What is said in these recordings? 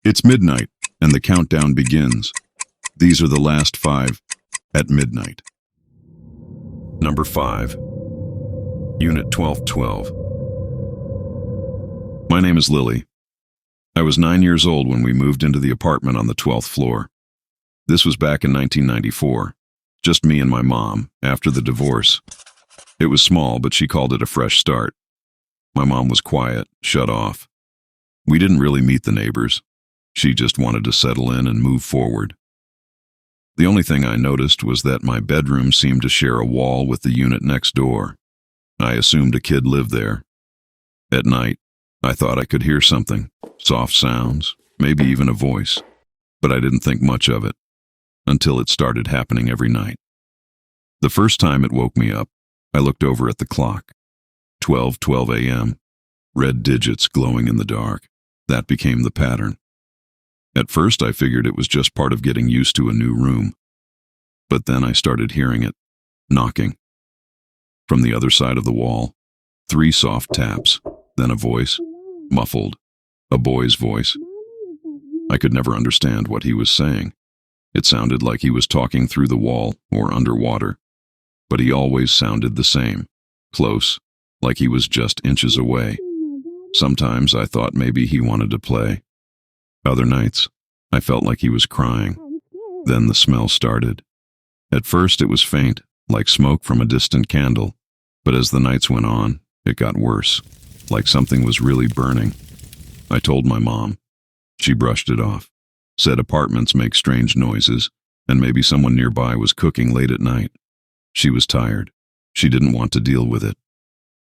It's midnight, and the countdown begins. These are the last 5 at midnight. Number 5. Unit 1212. My name is Lily. I was 9 years old when we moved into the apartment on the 12th floor. This was back in 1994. Just me and my mom, after the divorce. It was small, but she called it a fresh start. My mom was quiet, shut off. We didn't really meet the neighbors. She just wanted to settle in and move forward. The only thing I noticed was that my bedroom seemed to share a wall with the unit next door. I assumed a kid lived there. At night, I thought I could hear something, soft sounds, maybe even a voice, but I didn't think much of it, until it started happening every night. The first time it woke me up, I looked over at the clock. 12:12 a.m., red digits glowing in the dark. That became the pattern. At first I figured it was just part of getting used to a new room. But then I started hearing it, knocking. From the other side of the wall, 3 soft taps, then a voice, muffled, a boy's voice. I could never understand what he was saying. It sounded like he was talking through the wall or underwater, but he always sounded the same, close, like he was just inches away. Sometimes I thought maybe he wanted to play. Other nights, I felt like he was crying. Then the smell started. At first it was faint, like smoke from a distant candle, but as the nights went on, it got worse, like something was really burning. I told my mom. She brushed it off, said apartments make strange noises, and maybe someone nearby was cooking late at night. She was tired. She didn't want to deal with it.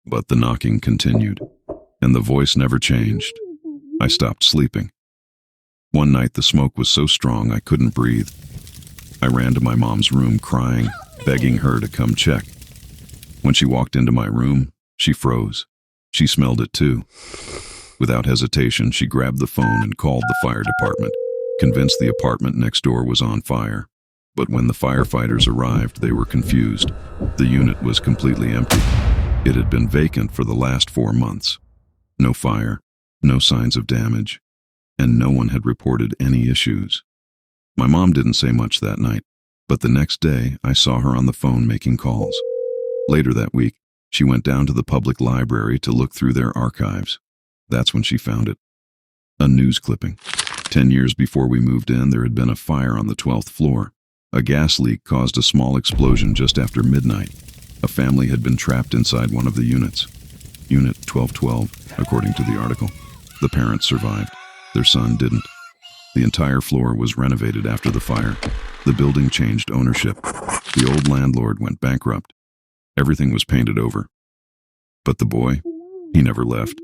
But the knocking continued, and the voice never changed. I stopped sleeping. One night the smoke was so strong I couldn't breathe. I ran to my mom's room crying, begging her to come check. When she walked into my room, she froze. She smelled it too. Without hesitation, she grabbed the phone and called the fire department, convinced the apartment next door was on fire. But when the firefighters arrived, they were confused. The unit was completely empty. It had been vacant for the last 4 months. No fire, no signs of damage, and no one had reported any issues. My mom didn't say much that night, but the next day I saw her on the phone making calls. Later that week, she went down to the public library to look through their archives. That's when she found it. A news clipping. 10 years before we moved in, there had been a fire on the 12th floor. A gas leak caused a small explosion just after midnight. A family had been trapped inside one of the units. Unit 1212, according to the article. The parents survived. Their son didn't. The entire floor was renovated after the fire. The building changed ownership. The old landlord went bankrupt. Everything was painted over. But the boy, he never left.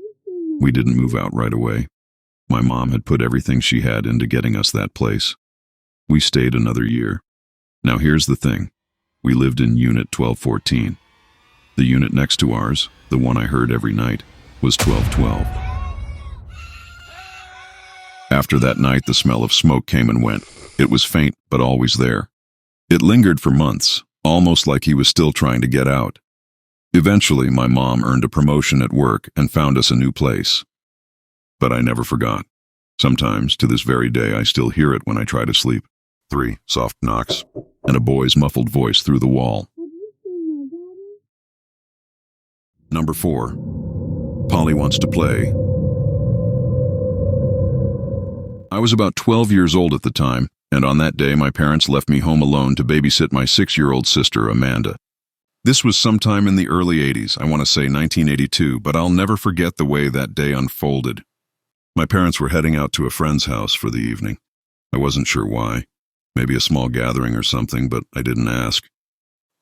We didn't move out right away. My mom had put everything she had into getting us that place. We stayed another year. Now here's the thing. We lived in Unit 1214. The unit next to ours, the one I heard every night, was 1212. After that night, the smell of smoke came and went. It was faint, but always there. It lingered for months, almost like he was still trying to get out. Eventually, my mom earned a promotion at work and found us a new place. But I never forgot. Sometimes, to this very day, I still hear it when I try to sleep. 3 soft knocks, and a boy's muffled voice through the wall. Number 4. Polly wants to play. I was about 12 years old at the time, and on that day my parents left me home alone to babysit my 6-year-old sister, Amanda. This was sometime in the early 80s, I want to say 1982, but I'll never forget the way that day unfolded. My parents were heading out to a friend's house for the evening. I wasn't sure why. Maybe a small gathering or something, but I didn't ask.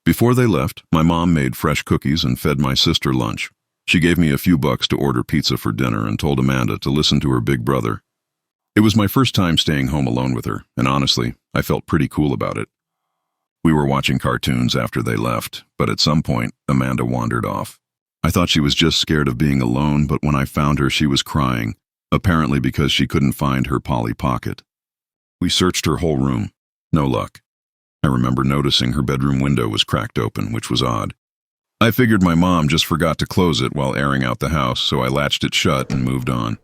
Before they left, my mom made fresh cookies and fed my sister lunch. She gave me a few bucks to order pizza for dinner and told Amanda to listen to her big brother. It was my first time staying home alone with her, and honestly, I felt pretty cool about it. We were watching cartoons after they left, but at some point, Amanda wandered off. I thought she was just scared of being alone, but when I found her, she was crying, apparently because she couldn't find her Polly Pocket. We searched her whole room. No luck. I remember noticing her bedroom window was cracked open, which was odd. I figured my mom just forgot to close it while airing out the house, so I latched it shut and moved on.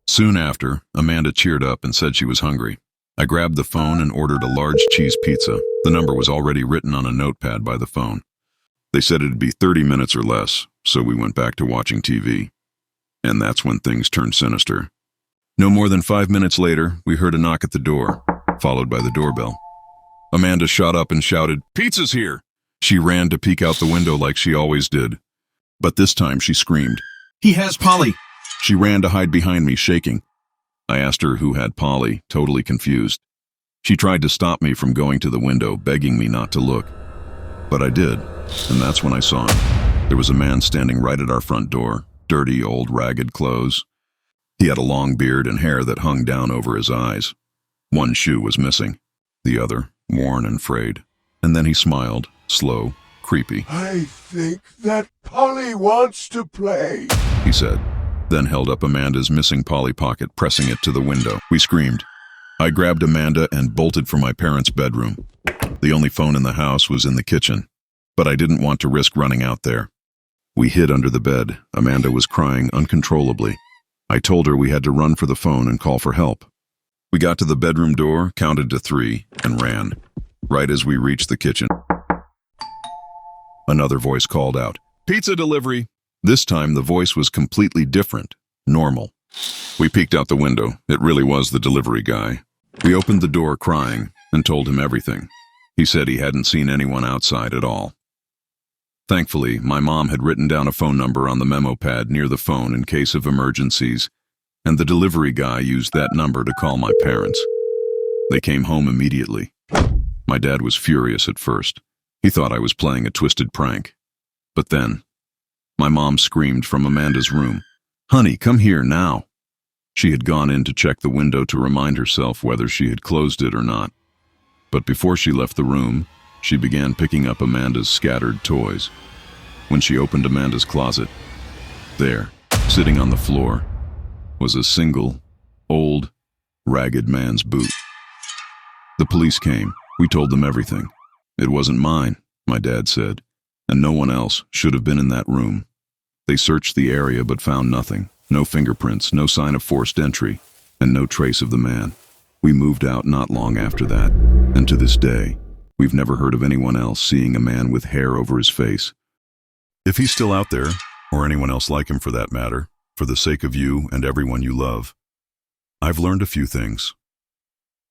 Soon after, Amanda cheered up and said she was hungry. I grabbed the phone and ordered a large cheese pizza. The number was already written on a notepad by the phone. They said it'd be 30 minutes or less, so we went back to watching TV. And that's when things turned sinister. No more than 5 minutes later, we heard a knock at the door, followed by the doorbell. Amanda shot up and shouted, "Pizza's here!" She ran to peek out the window like she always did. But this time she screamed, "He has Polly!" She ran to hide behind me, shaking. I asked her who had Polly, totally confused. She tried to stop me from going to the window, begging me not to look. But I did, and that's when I saw him. There was a man standing right at our front door, dirty, old, ragged clothes. He had a long beard and hair that hung down over his eyes. One shoe was missing, the other worn and frayed. And then he smiled, slow, creepy. "I think that Polly wants to play," he said, then held up Amanda's missing Polly pocket, pressing it to the window. We screamed. I grabbed Amanda and bolted for my parents' bedroom. The only phone in the house was in the kitchen, but I didn't want to risk running out there. We hid under the bed. Amanda was crying uncontrollably. I told her we had to run for the phone and call for help. We got to the bedroom door, counted to 3, and ran. Right as we reached the kitchen, another voice called out, "Pizza delivery!" This time the voice was completely different, normal. We peeked out the window. It really was the delivery guy. We opened the door crying and told him everything. He said he hadn't seen anyone outside at all. Thankfully, my mom had written down a phone number on the memo pad near the phone in case of emergencies, and the delivery guy used that number to call my parents. They came home immediately. My dad was furious at first. He thought I was playing a twisted prank. But then, my mom screamed from Amanda's room, "Honey, come here now." She had gone in to check the window to remind herself whether she had closed it or not. But before she left the room, she began picking up Amanda's scattered toys. When she opened Amanda's closet, there, sitting on the floor, was a single, old, ragged man's boot. The police came. We told them everything. It wasn't mine, my dad said, and no one else should have been in that room. They searched the area but found nothing. No fingerprints, no sign of forced entry, and no trace of the man. We moved out not long after that, and to this day, we've never heard of anyone else seeing a man with hair over his face. If he's still out there, or anyone else like him for that matter, for the sake of you and everyone you love, I've learned a few things.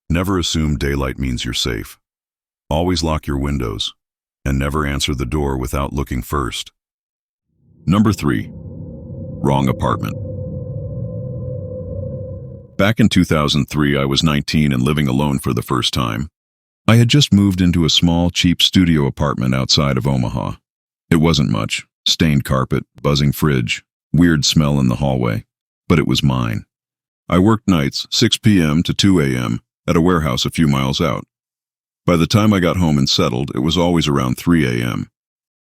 Never assume daylight means you're safe. Always lock your windows, and never answer the door without looking first. Number 3. Wrong apartment. Back in 2003, I was 19 and living alone for the first time. I had just moved into a small, cheap studio apartment outside of Omaha. It wasn't much. Stained carpet, buzzing fridge, weird smell in the hallway. But it was mine. I worked nights, 6 p.m. to 2 a.m., at a warehouse a few miles out. By the time I got home and settled, it was always around 3 a.m.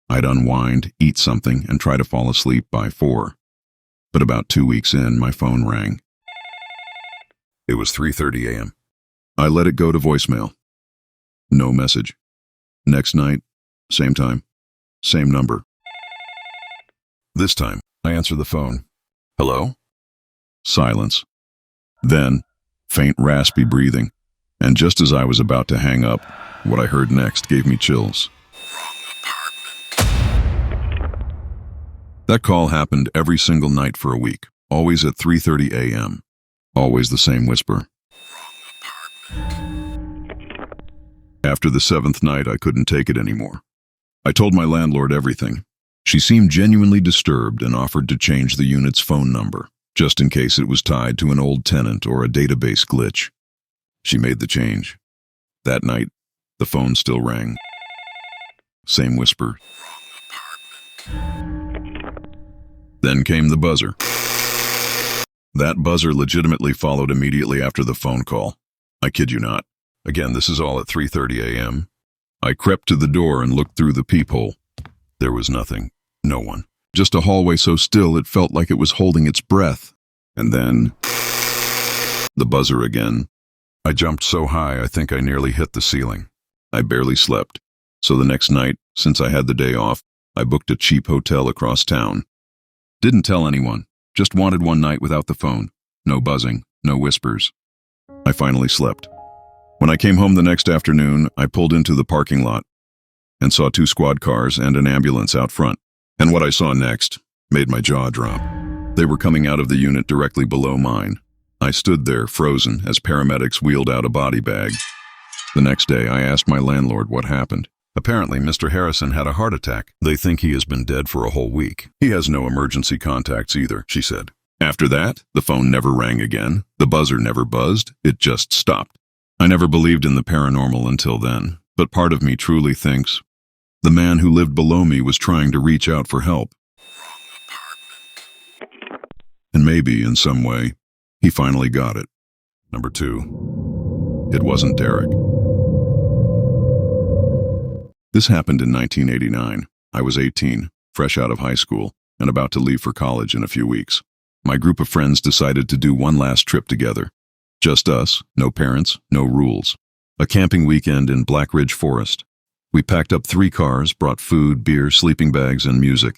I'd unwind, eat something, and try to fall asleep by 4. But about 2 weeks in, my phone rang. It was 3:30 a.m. I let it go to voicemail. No message. Next night, same time, same number. This time, I answer the phone. Hello? Silence. Then, faint raspy breathing. And just as I was about to hang up, what I heard next gave me chills. That call happened every single night for a week, always at 3:30 a.m. Always the same whisper. After the 7th night, I couldn't take it anymore. I told my landlord everything. She seemed genuinely disturbed and offered to change the unit's phone number, just in case it was tied to an old tenant or a database glitch. She made the change. That night, the phone still rang. Same whisper. Then came the buzzer. That buzzer legitimately followed immediately after the phone call. I kid you not. Again, this is all at 3:30 a.m. I crept to the door and looked through the peephole. There was nothing. No one. Just a hallway so still it felt like it was holding its breath. And then, the buzzer again. I jumped so high I think I nearly hit the ceiling. I barely slept. So the next night, since I had the day off, I booked a cheap hotel across town. Didn't tell anyone. Just wanted one night without the phone. no buzzing, no whispers. I finally slept. When I came home the next afternoon, I pulled into the parking lot and saw 2 squad cars and an ambulance out front. And what I saw next made my jaw drop. They were coming out of the unit directly below mine. I stood there, frozen, as paramedics wheeled out a body bag. The next day, I asked my landlord what happened. Apparently, Mr. Harrison had a heart attack. They think he has been dead for a whole week. He has no emergency contacts either, she said. After that, the phone never rang again. The buzzer never buzzed. It just stopped. I never believed in the paranormal until then, but part of me truly thinks the man who lived below me was trying to reach out for help. And maybe, in some way, he finally got it. Number 2. It wasn't Derek. This happened in 1989. I was 18, fresh out of high school, and about to leave for college in a few weeks. My group of friends decided to do one last trip together. Just us, no parents, no rules. A camping weekend in Black Ridge Forest. We packed up 3 cars, brought food, beer, sleeping bags, and music.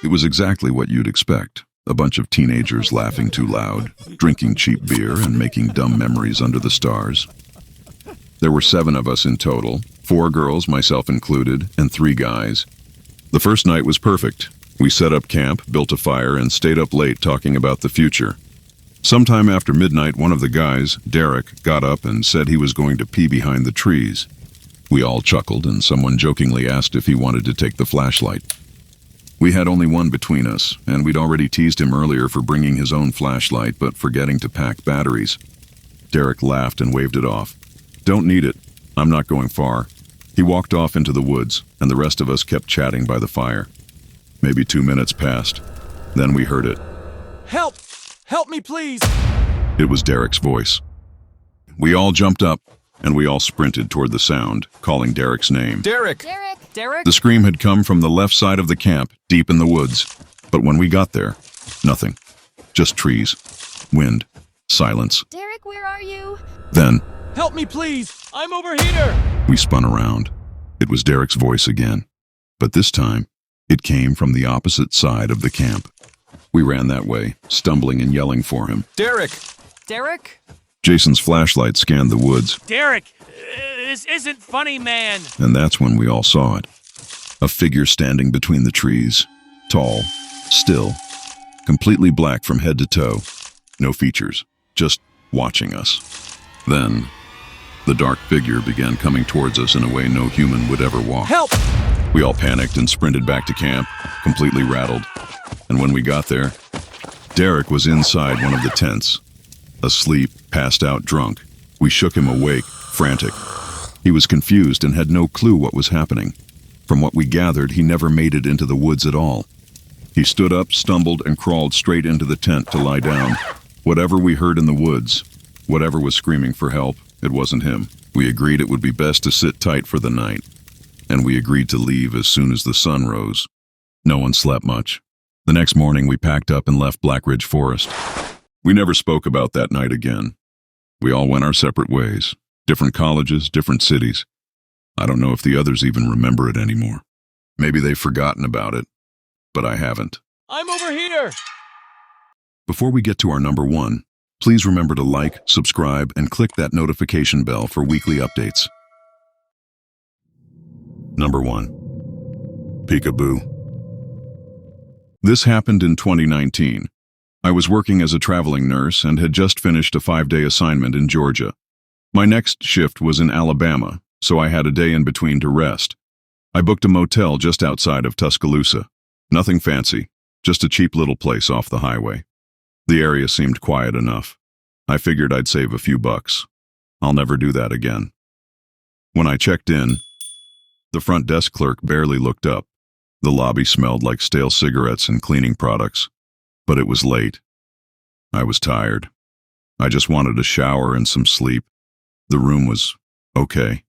It was exactly what you'd expect. A bunch of teenagers laughing too loud, drinking cheap beer, and making dumb memories under the stars. There were 7 of us in total, 4 girls, myself included, and 3 guys. The first night was perfect. We set up camp, built a fire, and stayed up late talking about the future. Sometime after midnight, one of the guys, Derek, got up and said he was going to pee behind the trees. We all chuckled, and someone jokingly asked if he wanted to take the flashlight. We had only one between us, and we'd already teased him earlier for bringing his own flashlight but forgetting to pack batteries. Derek laughed and waved it off. "Don't need it. I'm not going far." He walked off into the woods, and the rest of us kept chatting by the fire. Maybe 2 minutes passed. Then we heard it. "Help! Help me, please!" It was Derek's voice. We all jumped up, and we all sprinted toward the sound, calling Derek's name. Derek! Derek! Derek! The scream had come from the left side of the camp, deep in the woods. But when we got there, nothing. Just trees, wind, silence. Derek, where are you? Then, Help me, please! I'm over here! we spun around. It was Derek's voice again. But this time, it came from the opposite side of the camp. We ran that way, stumbling and yelling for him. Derek! Derek? Jason's flashlight scanned the woods, Derek! This isn't funny, man! and that's when we all saw it. A figure standing between the trees, tall, still, completely black from head to toe. No features, just watching us. Then, the dark figure began coming towards us in a way no human would ever walk. Help! We all panicked and sprinted back to camp, completely rattled. And when we got there, Derek was inside one of the tents, asleep, passed out, drunk. We shook him awake, frantic. He was confused and had no clue what was happening. From what we gathered, he never made it into the woods at all. He stood up, stumbled, and crawled straight into the tent to lie down. Whatever we heard in the woods, whatever was screaming for help, it wasn't him. We agreed it would be best to sit tight for the night, and we agreed to leave as soon as the sun rose. No one slept much. The next morning, we packed up and left Black Ridge Forest. We never spoke about that night again. We all went our separate ways. Different colleges, different cities. I don't know if the others even remember it anymore. Maybe they've forgotten about it, but I haven't. I'm over here! Before we get to our number 1, please remember to like, subscribe, and click that notification bell for weekly updates. Number 1. Peekaboo. This happened in 2019. I was working as a traveling nurse and had just finished a 5-day assignment in Georgia. My next shift was in Alabama, so I had a day in between to rest. I booked a motel just outside of Tuscaloosa. Nothing fancy, just a cheap little place off the highway. The area seemed quiet enough. I figured I'd save a few bucks. I'll never do that again. When I checked in, the front desk clerk barely looked up. The lobby smelled like stale cigarettes and cleaning products, but it was late. I was tired. I just wanted a shower and some sleep. The room was okay.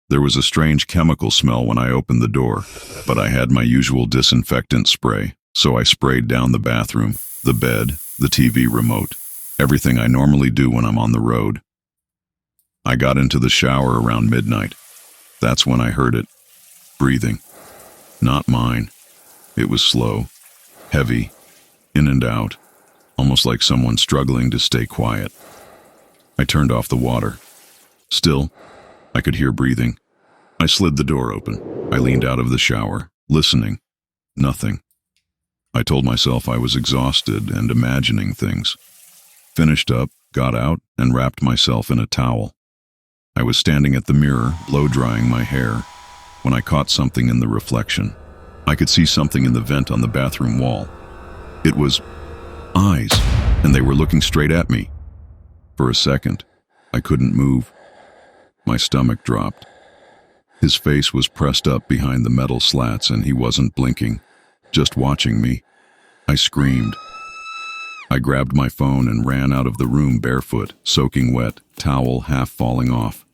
There was a strange chemical smell when I opened the door, but I had my usual disinfectant spray, so I sprayed down the bathroom, the bed, the TV remote, everything I normally do when I'm on the road. I got into the shower around midnight. That's when I heard it. Breathing. Not mine. It was slow, heavy, in and out. almost like someone struggling to stay quiet. I turned off the water. Still, I could hear breathing. I slid the door open. I leaned out of the shower, listening. Nothing. I told myself I was exhausted and imagining things. Finished up, got out, and wrapped myself in a towel. I was standing at the mirror, blow-drying my hair, when I caught something in the reflection. I could see something in the vent on the bathroom wall. It was eyes, and they were looking straight at me. For a second, I couldn't move. My stomach dropped. His face was pressed up behind the metal slats and he wasn't blinking, just watching me. I screamed. I grabbed my phone and ran out of the room barefoot, soaking wet, towel half falling off.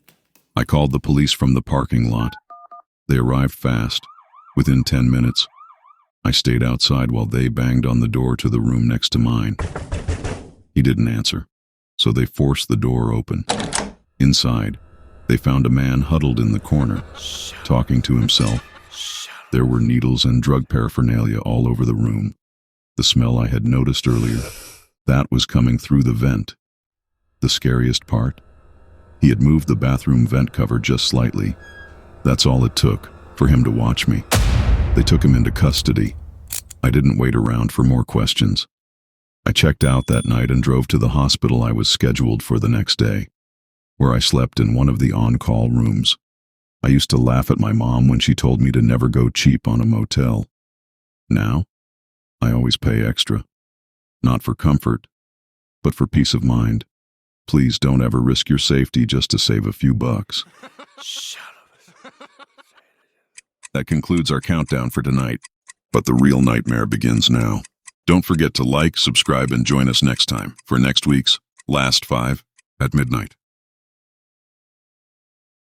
I called the police from the parking lot. They arrived fast, within 10 minutes. I stayed outside while they banged on the door to the room next to mine. He didn't answer, so they forced the door open. Inside, they found a man huddled in the corner, talking to himself. There were needles and drug paraphernalia all over the room. The smell I had noticed earlier, that was coming through the vent. The scariest part? He had moved the bathroom vent cover just slightly. That's all it took for him to watch me. They took him into custody. I didn't wait around for more questions. I checked out that night and drove to the hospital I was scheduled for the next day, where I slept in one of the on-call rooms. I used to laugh at my mom when she told me to never go cheap on a motel. Now, I always pay extra. Not for comfort, but for peace of mind. Please don't ever risk your safety just to save a few bucks. That concludes our countdown for tonight, but the real nightmare begins now. Don't forget to like, subscribe, and join us next time for next week's Last 5 at Midnight.